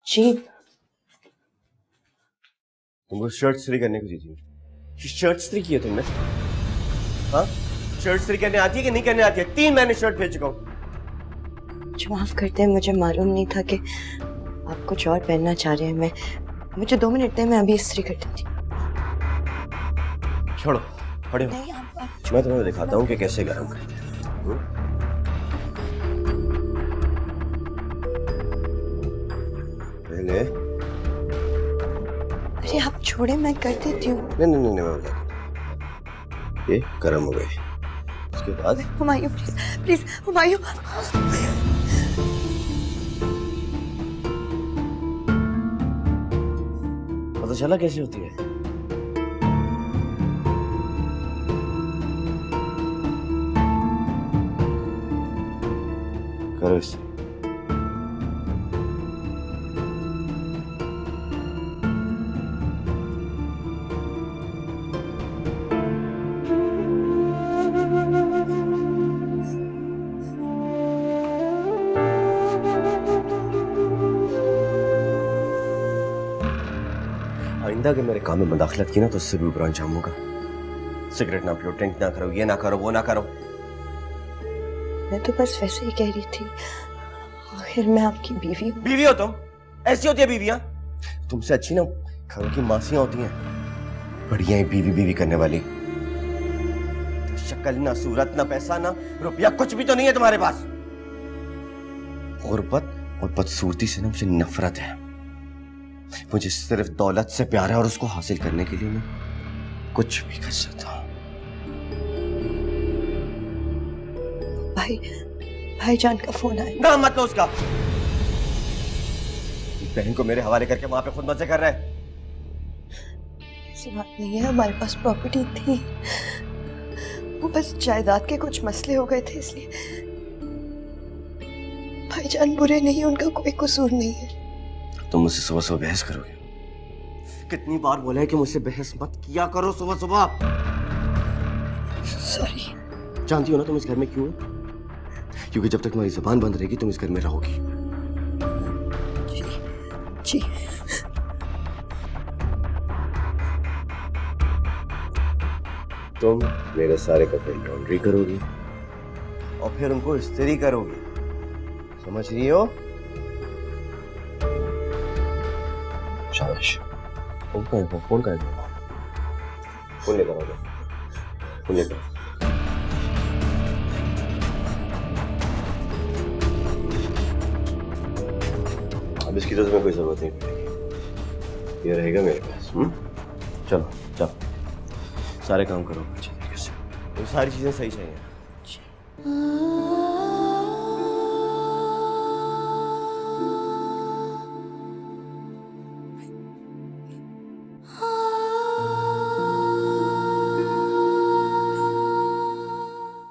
जी तुमको शर्ट इस्त्री करने को दी थी। शर्ट इस्त्री की है तुमने? हाँ, शर्ट इस्त्री करने आती है कि नहीं करने आती है? 3 महीने शर्ट भेज चुका हूँ। माफ करते हैं, मुझे मालूम नहीं था कि आप कुछ और पहनना चाह रहे हैं। मुझे 2 मिनट दे, मैं अभी इस्त्री कर देती हूँ। छोड़ो, खड़े हो। नहीं, आप मैं तुम्हें दिखाता हूँ कि कैसे गरम करते हैं। पहले अरे आप छोड़े, मैं कर देती हूँ। नहीं नहीं नहीं, मैं बता दूँ। ये गरम हो गए। उसके बाद हुमायूं प्लीज प्लीज, हुमायूं। पता चला कैसे होती है? करो इसे। आइंदा अगर मेरे काम में मुदाखलत की ना तो उससे भी बुरा अंजाम होगा। सिगरेट ना पियो, ड्रिंक ना करो, ये ना करो, वो ना करो। मैं तो बस वैसे ही कह रही थी, आखिर मैं आपकी बीवी हूँ। बीवी हो तुम? ऐसी होती है बीवियां? तुमसे अच्छी ना घरों की मासियां होती हैं, बढ़िया ही बीवी बीवी करने वाली। शक्ल ना सूरत ना पैसा ना रुपया, कुछ भी तो नहीं है तुम्हारे पास। गुर्बत और बदसूरती से ना मुझे नफरत है। मुझे सिर्फ दौलत से प्यार है और उसको हासिल करने के लिए मैं कुछ भी कर सकता हूँ। भाईजान का फोन आया। ना मत लो उसका। बहन को मेरे हवाले करके वहां पे खुद मजे कर रहा है। ऐसी बात नहीं है, हमारे पास प्रॉपर्टी थी, वो बस जायदाद के कुछ मसले हो गए थे, इसलिए। भाईजान बुरे नहीं, उनका कोई कसूर नहीं है। तुम मुझसे सुबह सुबह बहस करोगे? कितनी बार बोला है कि मुझसे बहस मत किया करो सुबह सुबह। सॉरी। जानती हो ना तुम इस घर में क्यों हो? क्योंकि जब तक तुम्हारी जुबान बंद रहेगी तुम इस घर में रहोगी। जी। तुम मेरे सारे कपड़े लॉन्ड्री करोगी और फिर उनको इस्त्री करोगी, समझ रही हो? शाबाश। फोन का है? फोन का है? फोन लेकर आओ, फोन लेकर। अब इसकी तो तुम्हें कोई जरूरत नहीं पड़ेगी, ये रहेगा मेरे पास। चलो चलो, सारे काम करो अच्छे तरीके से, ये सारी चीजें सही चाहिए।